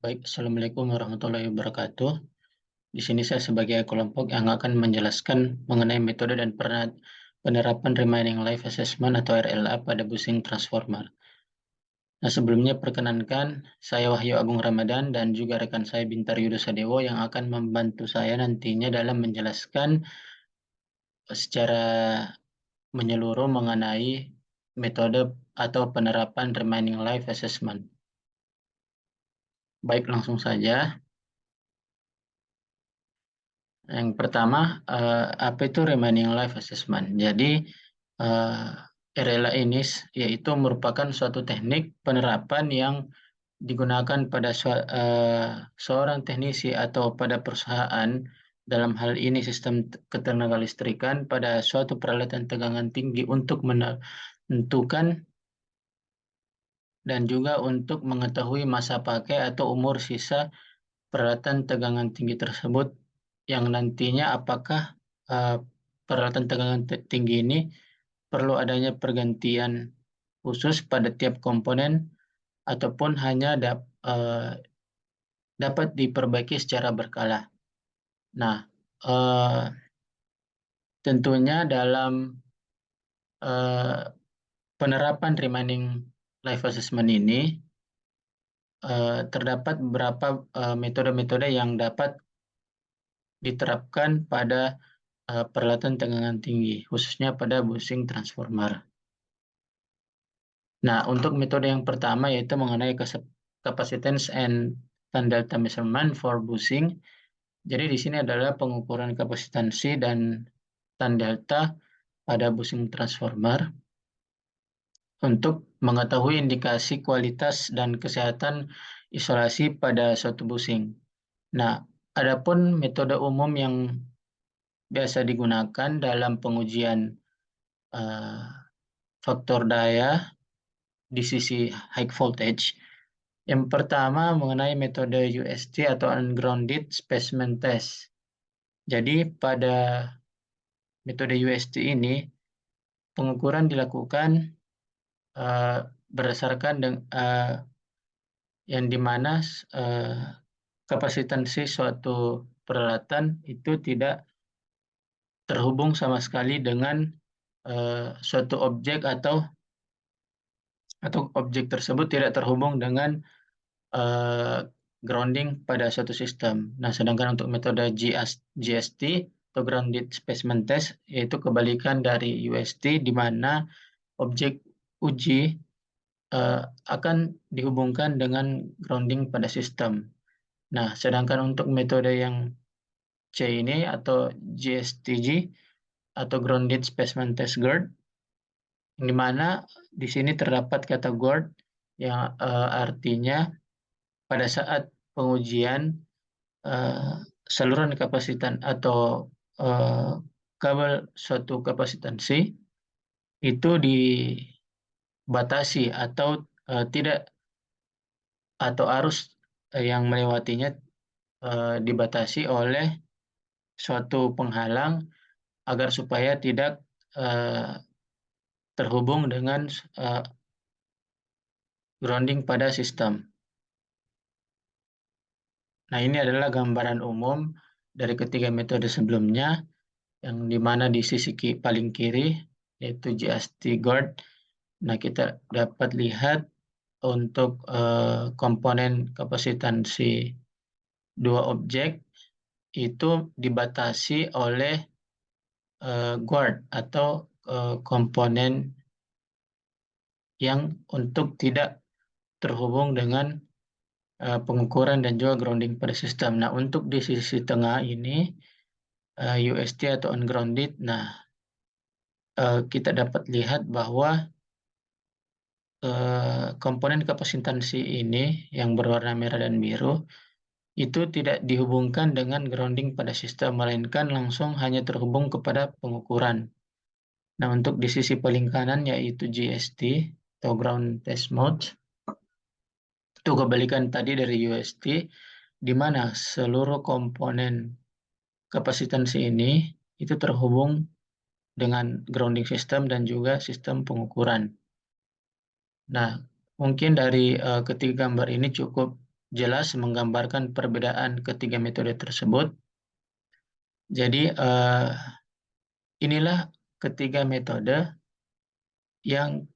Baik, Assalamualaikum warahmatullahi wabarakatuh. Di sini saya sebagai kelompok yang akan menjelaskan mengenai metode dan penerapan Remaining Life Assessment atau RLA pada busing transformer. Nah, sebelumnya perkenankan saya Wahyu Agung Ramadan dan juga rekan saya Bintar Yudosadewo yang akan membantu saya nantinya dalam menjelaskan secara menyeluruh mengenai metode atau penerapan Remaining Life Assessment. Baik, langsung saja. Yang pertama, apa itu remaining life assessment? Jadi, RLA ini yaitu merupakan suatu teknik penerapan yang digunakan pada seorang teknisi atau pada perusahaan, dalam hal ini sistem ketenagalistrikan, pada suatu peralatan tegangan tinggi untuk menentukan dan juga untuk mengetahui masa pakai atau umur sisa peralatan tegangan tinggi tersebut, yang nantinya apakah uh, peralatan tegangan tinggi ini perlu adanya pergantian khusus pada tiap komponen ataupun hanya dapat diperbaiki secara berkala. Nah, uh, tentunya dalam uh, penerapan remaining life assessment ini terdapat beberapa metode-metode yang dapat diterapkan pada peralatan tegangan tinggi, khususnya pada busing transformer. Nah, untuk metode yang pertama yaitu mengenai capacitance and tan delta measurement for busing. Jadi di sini adalah pengukuran kapasitansi dan tan delta pada busing transformer untuk mengetahui indikasi kualitas dan kesehatan isolasi pada suatu busing. Nah, adapun metode umum yang biasa digunakan dalam pengujian uh, faktor daya di sisi high voltage. Yang pertama mengenai metode UST atau Ungrounded Specimen Test. Jadi pada metode UST ini pengukuran dilakukan uh, berdasarkan yang dimana kapasitansi suatu peralatan itu tidak terhubung sama sekali dengan suatu objek atau objek tersebut tidak terhubung dengan uh, grounding pada suatu sistem. Nah, sedangkan untuk metode GST atau Grounded Specimen Test yaitu kebalikan dari UST, di mana objek uji akan dihubungkan dengan grounding pada sistem. Nah, sedangkan untuk metode yang C ini atau GSTG atau Grounded Specimen Test GERD, di mana di sini terdapat kata GORD yang artinya pada saat pengujian saluran kapasitan atau eh, kabel suatu kapasitansi itu dibatasi atau tidak, atau arus yang melewatinya dibatasi oleh suatu penghalang agar supaya tidak eh, terhubung dengan eh, grounding pada sistem. Nah, ini adalah gambaran umum dari ketiga metode sebelumnya, yang dimana di sisi paling kiri yaitu GST guard. Nah, kita dapat lihat untuk komponen kapasitansi dua objek itu dibatasi oleh guard atau komponen yang untuk tidak terhubung dengan pengukuran dan juga grounding pada sistem. Nah, untuk di sisi tengah ini UST atau ungrounded. Nah, kita dapat lihat bahwa komponen kapasitansi ini yang berwarna merah dan biru itu tidak dihubungkan dengan grounding pada sistem, melainkan langsung hanya terhubung kepada pengukuran. Nah, untuk di sisi paling kanan yaitu GST atau Ground Test Mode, itu kebalikan tadi dari UST, di mana seluruh komponen kapasitansi ini itu terhubung dengan grounding system dan juga sistem pengukuran. Nah, mungkin dari ketiga gambar ini cukup jelas menggambarkan perbedaan ketiga metode tersebut. Jadi inilah ketiga metode yang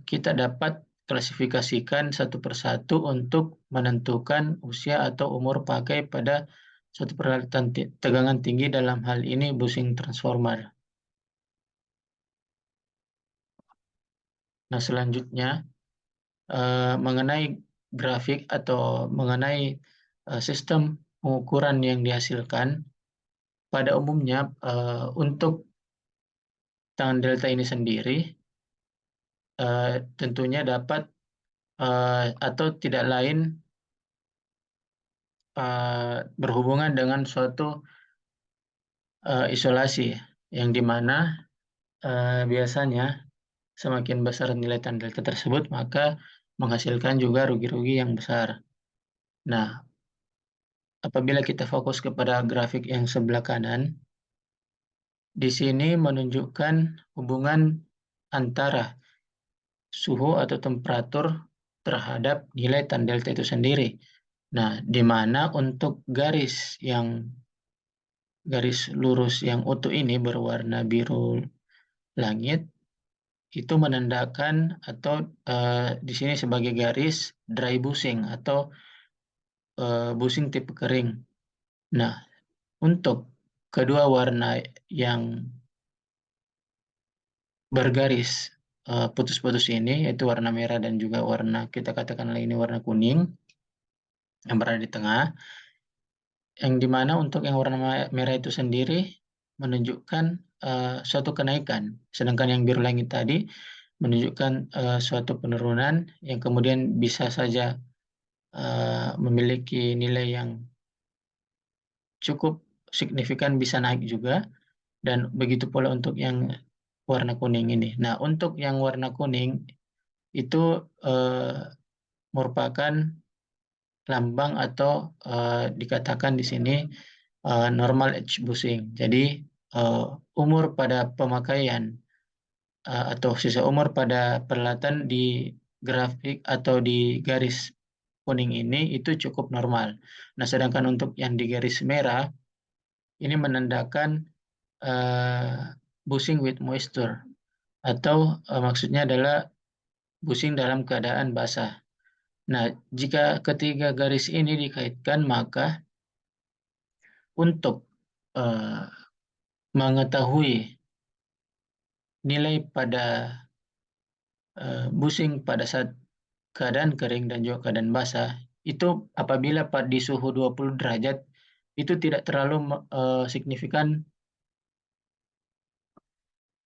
kita dapat klasifikasikan satu persatu untuk menentukan usia atau umur pakai pada suatu peralatan tegangan tinggi, dalam hal ini bushing transformer. Nah, selanjutnya mengenai grafik atau mengenai sistem pengukuran yang dihasilkan. Pada umumnya untuk tangan delta ini sendiri tentunya dapat atau tidak lain berhubungan dengan suatu isolasi, yang dimana biasanya semakin besar nilai tangan delta tersebut, maka menghasilkan juga rugi-rugi yang besar. Nah, apabila kita fokus kepada grafik yang sebelah kanan, di sini menunjukkan hubungan antara suhu atau temperatur terhadap nilai tan delta itu sendiri. Nah, di mana untuk garis lurus yang utuh ini berwarna biru langit itu menandakan atau di sini sebagai garis dry bushing atau bushing tipe kering. Nah, untuk kedua warna yang bergaris putus-putus ini, yaitu warna merah dan juga warna, kita katakanlah ini warna kuning yang berada di tengah, yang dimana untuk yang warna merah itu sendiri menunjukkan suatu kenaikan, sedangkan yang biru langit tadi menunjukkan suatu penurunan yang kemudian bisa saja memiliki nilai yang cukup signifikan, bisa naik juga, dan begitu pula untuk yang warna kuning ini. Nah, untuk yang warna kuning itu merupakan lambang atau dikatakan di sini normal age bushing. Jadi umur pada pemakaian atau sisa umur pada peralatan di grafik atau di garis kuning ini itu cukup normal. Nah, sedangkan untuk yang di garis merah ini menandakan bushing with moisture, atau maksudnya adalah bushing dalam keadaan basah. Nah, jika ketiga garis ini dikaitkan, maka untuk eh, mengetahui nilai pada bushing pada saat keadaan kering dan juga keadaan basah, itu apabila di suhu 20 derajat itu tidak terlalu signifikan,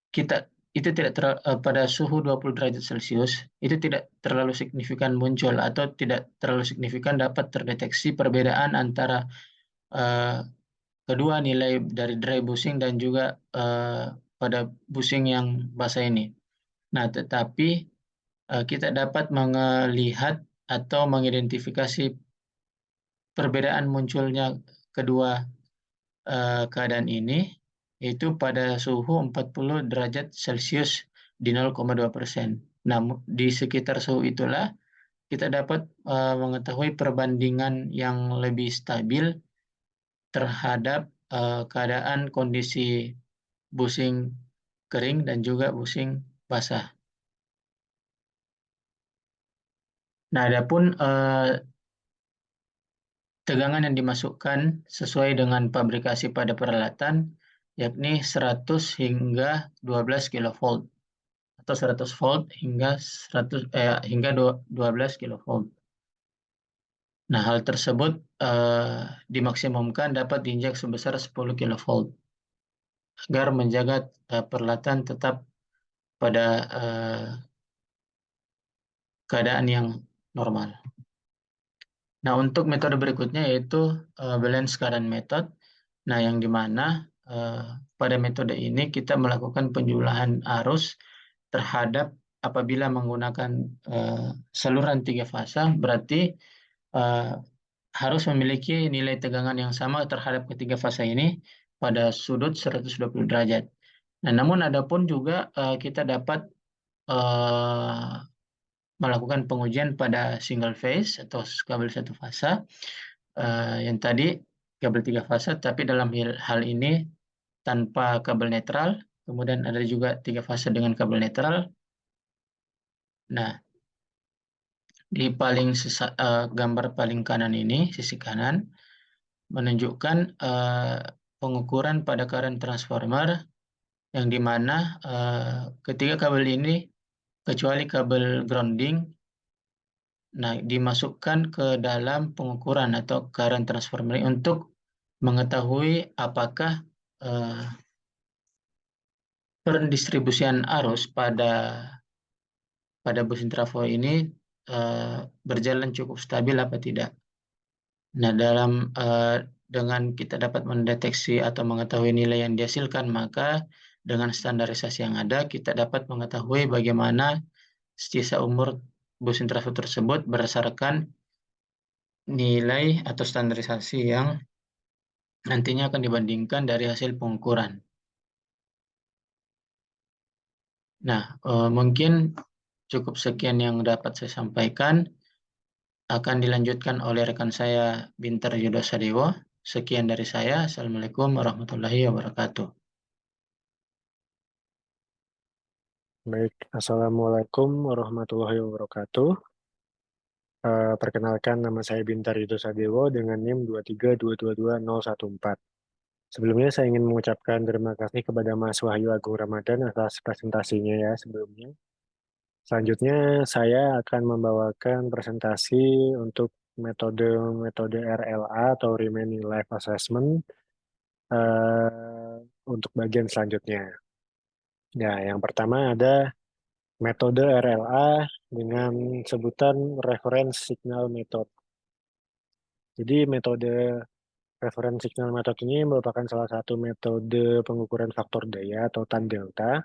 kita itu tidak pada suhu 20 derajat Celcius itu tidak terlalu signifikan muncul atau tidak terlalu signifikan dapat terdeteksi perbedaan antara eh, kedua nilai dari dry bushing dan juga pada bushing yang basah ini. Nah, tetapi kita dapat melihat atau mengidentifikasi perbedaan munculnya kedua keadaan ini, yaitu pada suhu 40 derajat Celcius di 0,2%. Nah, di sekitar suhu itulah kita dapat mengetahui perbandingan yang lebih stabil terhadap keadaan kondisi bushing kering dan juga bushing basah. Nah, adapun tegangan yang dimasukkan sesuai dengan pabrikasi pada peralatan, yakni 100 hingga 12 kilovolt atau 100 volt hingga 12 kilovolt. Nah, hal tersebut dimaksimumkan dapat diinjak sebesar 10 kilovolt agar menjaga peralatan tetap pada keadaan yang normal. Nah, untuk metode berikutnya yaitu balance current method. Nah, yang dimana pada metode ini kita melakukan penjumlahan arus terhadap apabila menggunakan saluran tiga fasa, berarti uh, harus memiliki nilai tegangan yang sama terhadap ketiga fasa ini pada sudut 120 derajat. Nah, namun adapun juga kita dapat uh, melakukan pengujian pada single phase atau kabel satu fasa. Yang tadi kabel tiga fasa, tapi dalam hal ini tanpa kabel netral. Kemudian ada juga tiga fasa dengan kabel netral. Nah, di gambar paling kanan ini, sisi kanan, menunjukkan pengukuran pada current transformer yang dimana ketiga kabel ini, kecuali kabel grounding, nah dimasukkan ke dalam pengukuran atau current transformer untuk mengetahui apakah eh, pendistribusian arus pada bus intraflow ini berjalan cukup stabil apa tidak. Nah, dengan kita dapat mendeteksi atau mengetahui nilai yang dihasilkan, maka dengan standarisasi yang ada, kita dapat mengetahui bagaimana sisa umur bus intraflow tersebut berdasarkan nilai atau standarisasi yang nantinya akan dibandingkan dari hasil pengukuran. Nah, mungkin cukup sekian yang dapat saya sampaikan. Akan dilanjutkan oleh rekan saya Bintar Yudosadewo. Sekian dari saya. Assalamualaikum warahmatullahi wabarakatuh. Baik, Assalamualaikum warahmatullahi wabarakatuh. Perkenalkan, nama saya Bintar Yudho Sadewo dengan NIM 232222014. Sebelumnya saya ingin mengucapkan terima kasih kepada Mas Wahyu Agung Ramadan atas presentasinya ya sebelumnya. Selanjutnya saya akan membawakan presentasi untuk metode-metode RLA atau Remaining Life Assessment eh, untuk bagian selanjutnya. Ya, yang pertama ada metode RLA dengan sebutan Reference Signal Method. Jadi metode Reference Signal Method ini merupakan salah satu metode pengukuran faktor daya atau tan delta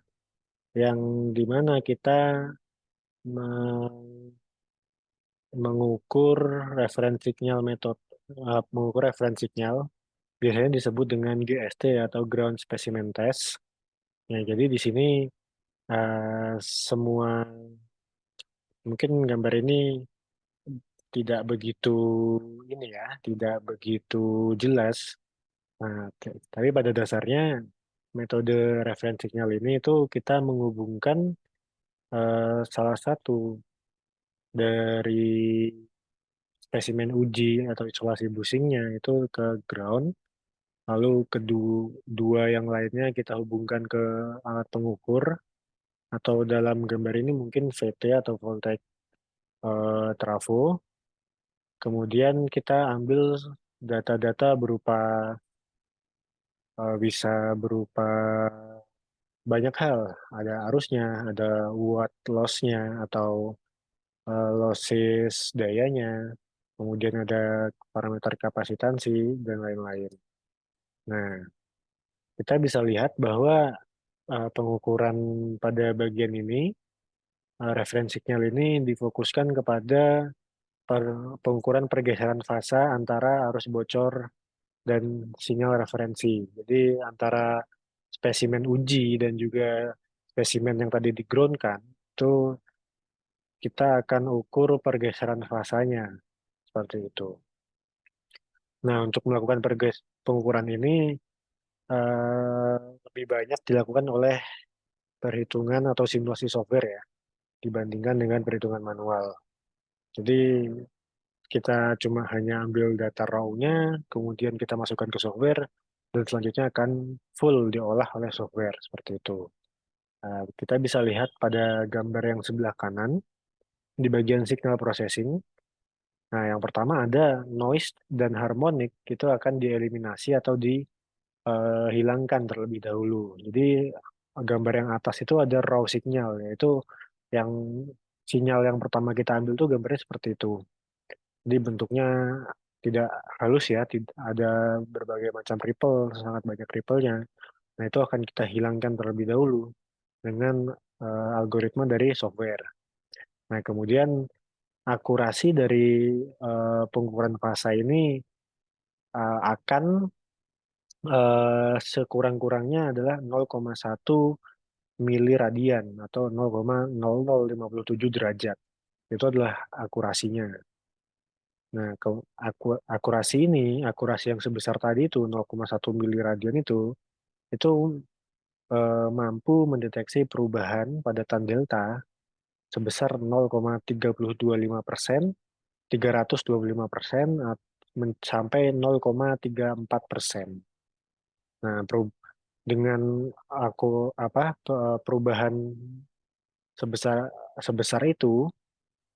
yang dimana kita mengukur reference signal method, mengukur reference signal biasanya disebut dengan GST atau Ground Specimen Test. Ya, jadi di sini semua mungkin gambar ini tidak begitu ini ya, tidak begitu jelas. Nah, tapi pada dasarnya metode reference signal ini itu kita menghubungkan salah satu dari spesimen uji atau isolasi busingnya itu ke ground, lalu kedua yang lainnya kita hubungkan ke alat pengukur atau dalam gambar ini mungkin VT atau voltage trafo. Kemudian kita ambil data-data berupa bisa berupa banyak hal, ada arusnya, ada watt loss-nya atau losses dayanya, kemudian ada parameter kapasitansi dan lain-lain. Nah, kita bisa lihat bahwa pengukuran pada bagian ini, reference signal ini difokuskan kepada pengukuran pergeseran fasa antara arus bocor dan sinyal referensi. Jadi antara spesimen uji dan juga spesimen yang tadi digroundkan, itu kita akan ukur pergeseran fasanya seperti itu. Nah, untuk melakukan pengukuran ini lebih banyak dilakukan oleh perhitungan atau simulasi software ya, dibandingkan dengan perhitungan manual. Jadi kita cuma hanya ambil data raw-nya, kemudian kita masukkan ke software, dan selanjutnya akan full diolah oleh software seperti itu. Kita bisa lihat pada gambar yang sebelah kanan, di bagian signal processing. Nah, yang pertama ada noise dan harmonic, itu akan dieliminasi atau dihilangkan terlebih dahulu. Jadi, gambar yang atas itu ada raw signal, yaitu yang sinyal yang pertama kita ambil tuh gambarnya seperti itu. Jadi bentuknya tidak halus ya, ada berbagai macam ripple, sangat banyak ripple-nya. Nah, itu akan kita hilangkan terlebih dahulu dengan algoritma dari software. Nah, kemudian akurasi dari pengukuran fasa ini akan sekurang-kurangnya adalah 0,1 mili radian atau 0,0057 derajat. itu adalah akurasinya. Nah, akurasi ini, akurasi yang sebesar tadi itu 0,1 miliradian itu mampu mendeteksi perubahan pada tan delta sebesar 0,325%, 325%, sampai 0,34%. Nah, dengan perubahan sebesar sebesar itu,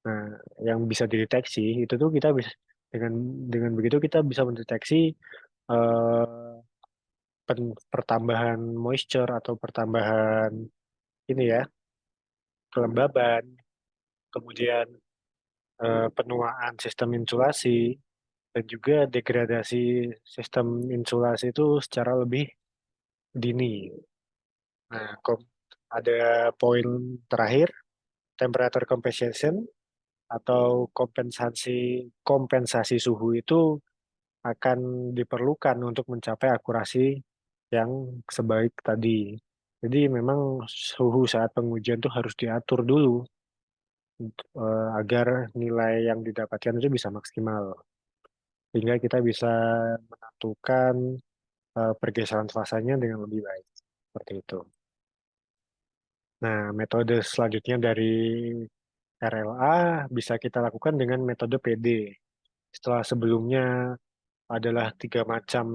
nah yang bisa dideteksi itu tuh kita bisa dengan begitu kita bisa mendeteksi eh, pertambahan moisture atau pertambahan ini ya kelembaban, kemudian penuaan sistem insulasi dan juga degradasi sistem insulasi itu secara lebih dini. Nah, ada poin terakhir, temperature compensation atau kompensasi kompensasi suhu itu akan diperlukan untuk mencapai akurasi yang sebaik tadi. Jadi memang suhu saat pengujian itu harus diatur dulu agar nilai yang didapatkan itu bisa maksimal. Sehingga kita bisa menentukan pergeseran fasanya dengan lebih baik. Seperti itu. Nah, metode selanjutnya dari RLA bisa kita lakukan dengan metode PD. Setelah sebelumnya adalah tiga macam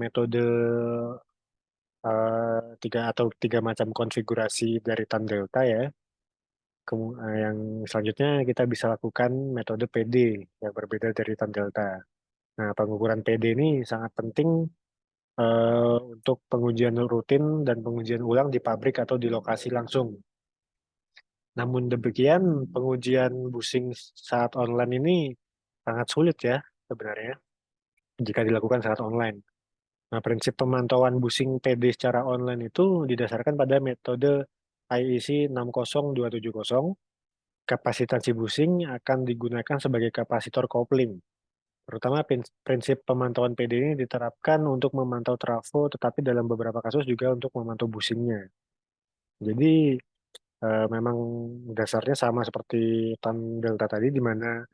konfigurasi dari tan delta ya. Yang selanjutnya kita bisa lakukan metode PD yang berbeda dari tan delta. Nah, pengukuran PD ini sangat penting untuk pengujian rutin dan pengujian ulang di pabrik atau di lokasi langsung. Namun demikian, pengujian busing saat online ini sangat sulit ya sebenarnya jika dilakukan saat online. Nah, prinsip pemantauan busing PD secara online itu didasarkan pada metode IEC 60270. Kapasitansi busing akan digunakan sebagai kapasitor kopling. Terutama prinsip pemantauan PD ini diterapkan untuk memantau trafo, tetapi dalam beberapa kasus juga untuk memantau busingnya. Jadi memang dasarnya sama seperti tan delta tadi, di mana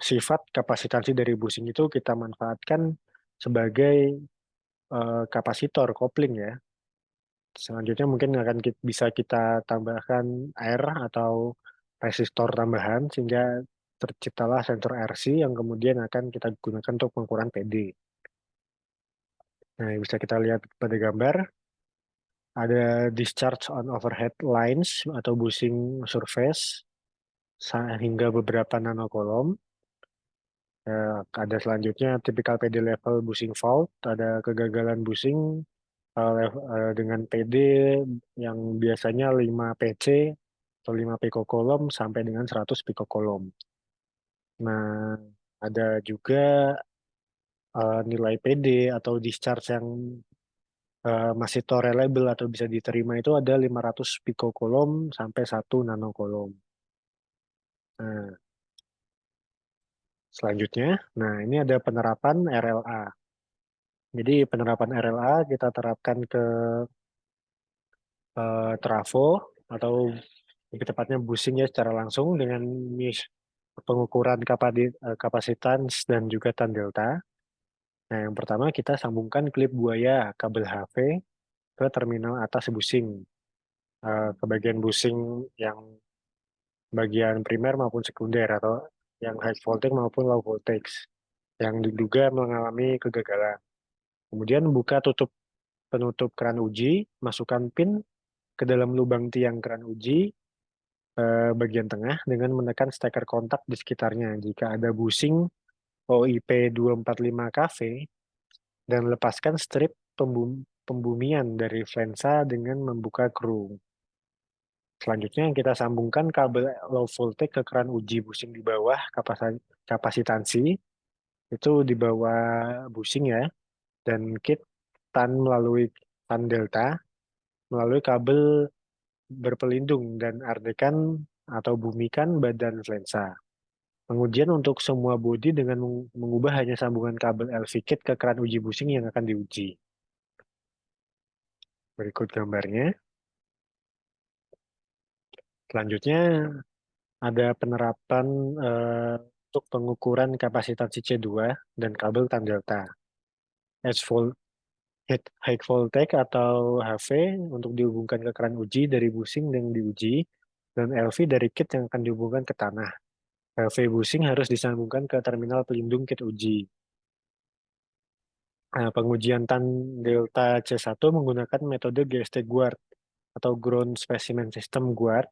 sifat kapasitansi dari busing itu kita manfaatkan sebagai kapasitor kopling ya. Selanjutnya mungkin bisa kita tambahkan air atau resistor tambahan sehingga terciptalah sensor RC yang kemudian akan kita gunakan untuk pengukuran PD. Nah, yang bisa kita lihat pada gambar, ada discharge on overhead lines atau bushing surface hingga beberapa nanokolom. Ada selanjutnya typical PD level bushing fault, ada kegagalan bushing dengan PD yang biasanya 5 PC atau 5 picocoulomb sampai dengan 100 picocoulomb. Nah, ada juga nilai PD atau discharge yang masih tolerable atau bisa diterima itu ada 500 picocoulomb sampai 1 nanocoulomb. Nah, selanjutnya, nah ini ada penerapan RLA. Jadi penerapan RLA kita terapkan ke trafo atau lebih tepatnya busing ya secara langsung dengan pengukuran kapasitas dan juga tan delta. Nah, yang pertama kita sambungkan klip buaya kabel HV ke terminal atas busing, ke bagian busing yang bagian primer maupun sekunder atau yang high voltage maupun low voltage yang diduga mengalami kegagalan. Kemudian buka tutup penutup keran uji, masukkan pin ke dalam lubang tiang keran uji bagian tengah dengan menekan steker kontak di sekitarnya. Jika ada busing OIP 245 kV dan lepaskan strip pembumian dari flensa dengan membuka kru. Selanjutnya kita sambungkan kabel low voltage ke keran uji busing di bawah kapasitansi itu di bawah busing ya dan kit tan melalui tan delta melalui kabel berpelindung dan ardekan atau bumikan badan flensa. Pengujian untuk semua bodi dengan mengubah hanya sambungan kabel LV kit ke keran uji busing yang akan diuji. Berikut gambarnya. Selanjutnya ada penerapan untuk pengukuran kapasitansi C2 dan kabel tan delta. High voltage atau HV untuk dihubungkan ke keran uji dari busing yang diuji, dan LV dari kit yang akan dihubungkan ke tanah. HV busing harus disambungkan ke terminal pelindung kit uji. Nah, pengujian tan delta C1 menggunakan metode GST Guard atau Ground Specimen System Guard,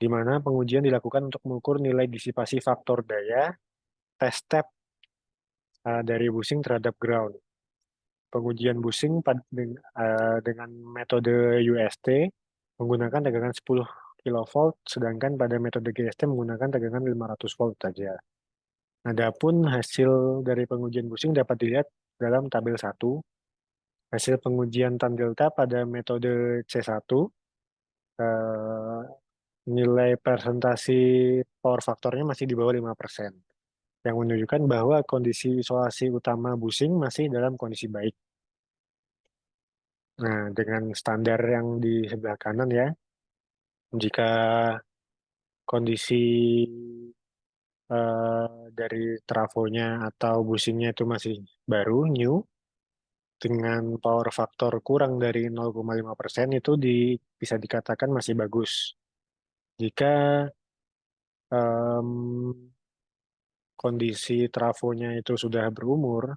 di mana pengujian dilakukan untuk mengukur nilai disipasi faktor daya test step dari busing terhadap ground. Pengujian busing dengan metode UST menggunakan tegangan 10 kilovolt, sedangkan pada metode GST menggunakan tegangan 500 volt saja. Adapun hasil dari pengujian busing dapat dilihat dalam tabel 1. Hasil pengujian tan delta pada metode C1, eh, nilai presentasi power faktornya masih di bawah 5%, yang menunjukkan bahwa kondisi isolasi utama busing masih dalam kondisi baik. Nah, dengan standar yang di sebelah kanan ya, jika kondisi dari trafonya atau busingnya itu masih baru, new, dengan power faktor kurang dari 0,5% itu bisa dikatakan masih bagus. Jika em, kondisi trafonya itu sudah berumur,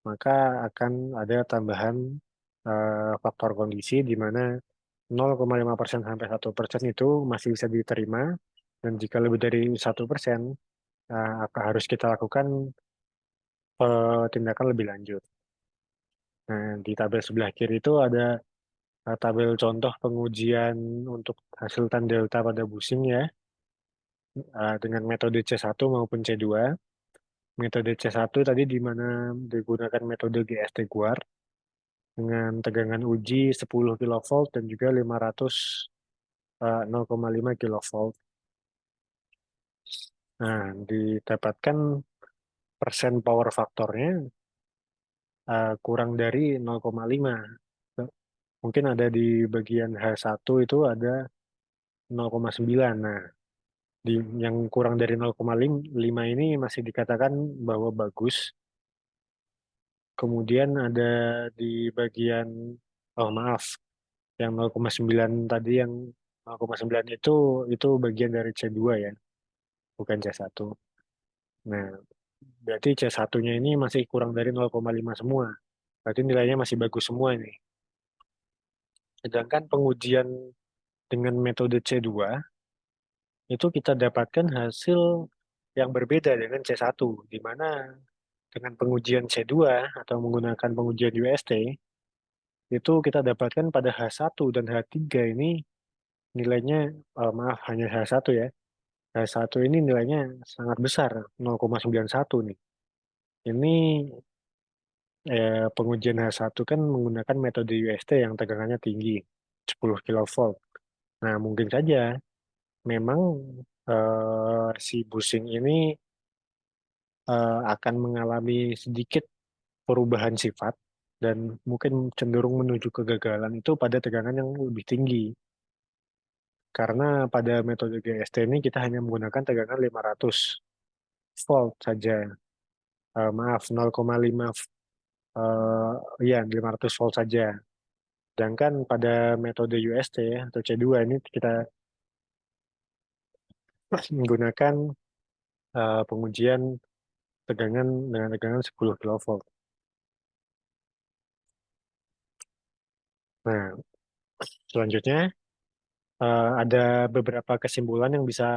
maka akan ada tambahan faktor kondisi di mana 0,5% sampai 1% itu masih bisa diterima, dan jika lebih dari 1%, harus kita lakukan tindakan lebih lanjut. Nah, di tabel sebelah kiri itu ada tabel contoh pengujian untuk hasil tan delta pada busing ya, dengan metode C1 maupun C2. Metode C1 tadi di mana digunakan metode GST Guard dengan tegangan uji 10 kilovolt dan juga 500 0,5 kilovolt. Nah, didapatkan persen power faktornya kurang dari 0,5. Mungkin ada di bagian H1 itu ada 0,9. Nah, di yang kurang dari 0,5 ini masih dikatakan bahwa bagus. Kemudian ada di bagian, oh maaf, yang 0,9 tadi, yang 0,9 itu bagian dari C2 ya, bukan C1. Nah, berarti C1-nya ini masih kurang dari 0,5 semua. Berarti nilainya masih bagus semua ini. Sedangkan pengujian dengan metode C2 itu kita dapatkan hasil yang berbeda dengan C1, di mana dengan pengujian C2 atau menggunakan pengujian UST, itu kita dapatkan pada H1 dan H3 ini nilainya, maaf, hanya H1 ya. H1 ini nilainya sangat besar, 0,91 nih. Ini pengujian H1 kan menggunakan metode UST yang tegangannya tinggi, 10 kilovolt. Nah, mungkin saja memang si busing ini akan mengalami sedikit perubahan sifat dan mungkin cenderung menuju kegagalan itu pada tegangan yang lebih tinggi. Karena pada metode GST ini kita hanya menggunakan tegangan 500 volt saja. Maaf, 0,5, ya 500 volt saja. Sedangkan pada metode UST atau C2 ini kita menggunakan pengujian tegangan dengan tegangan 10 kilovolt. Nah, selanjutnya ada beberapa kesimpulan yang bisa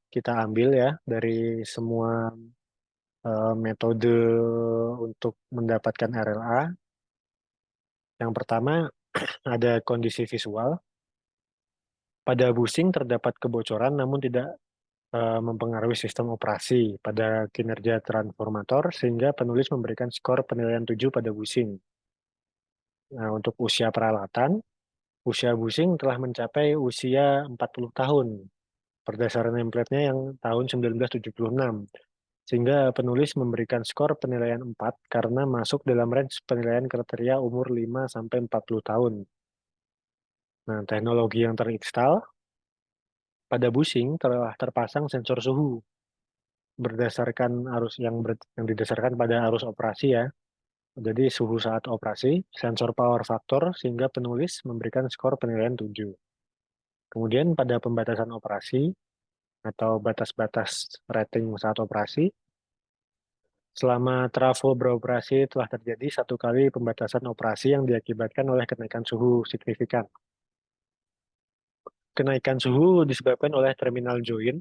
kita ambil ya dari semua metode untuk mendapatkan RLA. Yang pertama, ada kondisi visual. Pada busing terdapat kebocoran namun tidak mempengaruhi sistem operasi pada kinerja transformator, sehingga penulis memberikan skor penilaian 7 pada busing. Nah, untuk usia peralatan, usia busing telah mencapai usia 40 tahun berdasarkan template-nya yang tahun 1976. Sehingga penulis memberikan skor penilaian 4 karena masuk dalam range penilaian kriteria umur 5 sampai 40 tahun. Nah, teknologi yang terinstal, pada busing telah terpasang sensor suhu berdasarkan yang didasarkan pada arus operasi ya. Jadi suhu saat operasi, sensor power factor sehingga penulis memberikan skor penilaian 7. Kemudian pada pembatasan operasi atau batas-batas rating saat operasi, selama trafo beroperasi telah terjadi satu kali pembatasan operasi yang diakibatkan oleh kenaikan suhu signifikan. Kenaikan suhu disebabkan oleh terminal join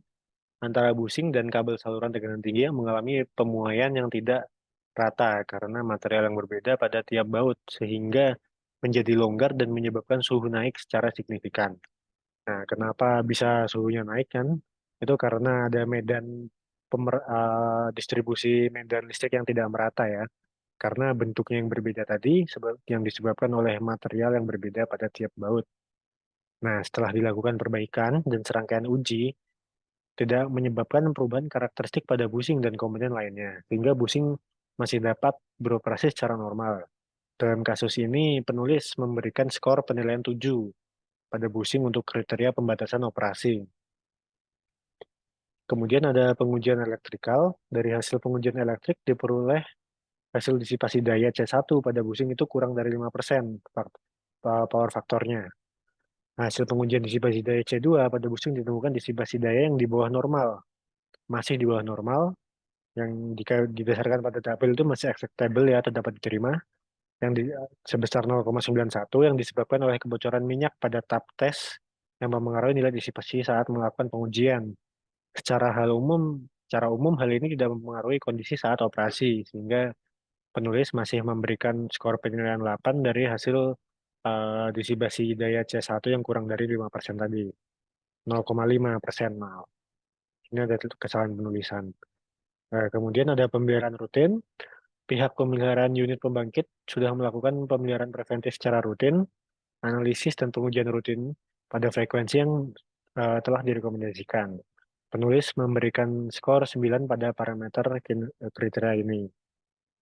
antara busing dan kabel saluran tekanan tinggi yang mengalami pemuaian yang tidak rata karena material yang berbeda pada tiap baut, sehingga menjadi longgar dan menyebabkan suhu naik secara signifikan. Nah, kenapa bisa suhunya naik kan? Itu karena ada distribusi medan listrik yang tidak merata ya. Karena bentuknya yang berbeda tadi, yang disebabkan oleh material yang berbeda pada tiap baut. Nah, setelah dilakukan perbaikan dan serangkaian uji, tidak menyebabkan perubahan karakteristik pada busing dan komponen lainnya, sehingga busing masih dapat beroperasi secara normal. Dalam kasus ini, penulis memberikan skor penilaian 7 pada busing untuk kriteria pembatasan operasi. Kemudian ada pengujian elektrikal. Dari hasil pengujian elektrik diperoleh hasil disipasi daya C1 pada busing itu kurang dari 5% power faktornya. Hasil pengujian disipasi daya C2 pada busing ditemukan disipasi daya yang di bawah normal. Masih di bawah normal, yang jika didasarkan pada tabel itu masih acceptable ya, atau dapat diterima, yang sebesar 0,91 yang disebabkan oleh kebocoran minyak pada tap tes yang mempengaruhi nilai disipasi saat melakukan pengujian. Secara umum hal ini tidak mempengaruhi kondisi saat operasi, sehingga penulis masih memberikan skor penilaian 8 dari hasil disibasi daya C1 yang kurang dari 5% tadi. 0,5%, maaf. Ini ada kesalahan penulisan. Kemudian ada pemeliharaan rutin. Pihak pemeliharaan unit pembangkit sudah melakukan pemeliharaan preventif secara rutin, analisis dan pengujian rutin pada frekuensi yang telah direkomendasikan. Penulis memberikan skor 9 pada parameter kriteria ini.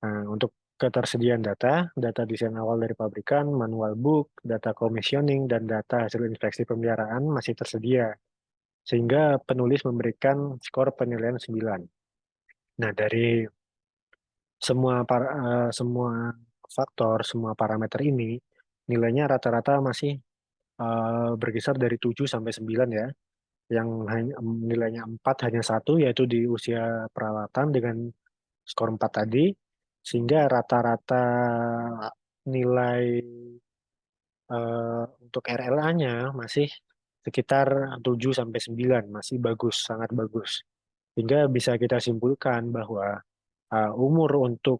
Nah, untuk ketersediaan data, data desain awal dari pabrikan, manual book, data commissioning, dan data hasil inspeksi pemeliharaan masih tersedia, sehingga penulis memberikan skor penilaian 9. Nah, dari semua faktor, semua parameter ini, nilainya rata-rata masih berkisar dari 7 sampai 9 ya. Yang nilainya 4 hanya satu, yaitu di usia peralatan dengan skor 4 tadi, sehingga rata-rata nilai untuk RLA-nya masih sekitar 7 sampai 9, masih bagus, sangat bagus. Sehingga bisa kita simpulkan bahwa umur untuk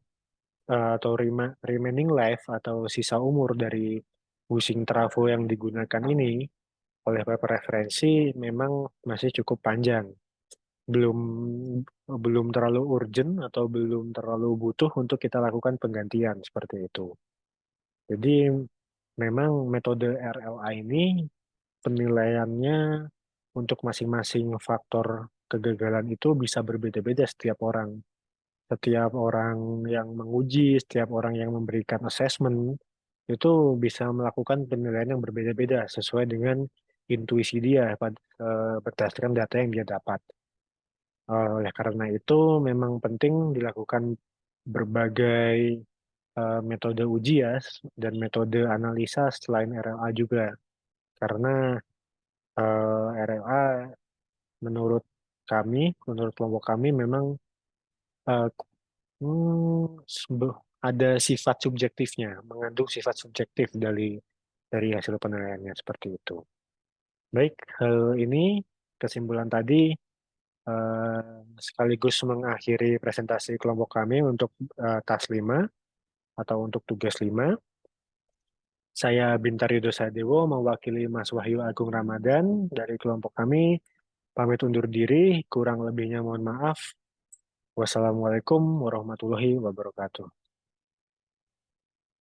atau remaining life atau sisa umur dari busing trafo yang digunakan ini oleh beberapa referensi memang masih cukup panjang. Belum belum terlalu urgent atau belum terlalu butuh untuk kita lakukan penggantian seperti itu. Jadi memang metode RLA ini penilaiannya untuk masing-masing faktor kegagalan itu bisa berbeda-beda setiap orang. Setiap orang yang menguji, setiap orang yang memberikan assessment, itu bisa melakukan penilaian yang berbeda-beda sesuai dengan intuisi dia berdasarkan data yang dia dapat. Oleh karena itu, memang penting dilakukan berbagai metode uji ya, dan metode analisa selain RLA juga. Karena RLA menurut menurut kelompok kami memang eh, ada sifat subjektifnya, mengandung sifat subjektif dari hasil penilaiannya seperti itu. Baik, hal ini kesimpulan tadi sekaligus mengakhiri presentasi kelompok kami untuk tas 5 atau untuk tugas 5. Saya Bintar Yudo Sadewo mewakili Mas Wahyu Agung Ramadan dari kelompok kami. Pamit undur diri, kurang lebihnya mohon maaf. Wassalamualaikum warahmatullahi wabarakatuh.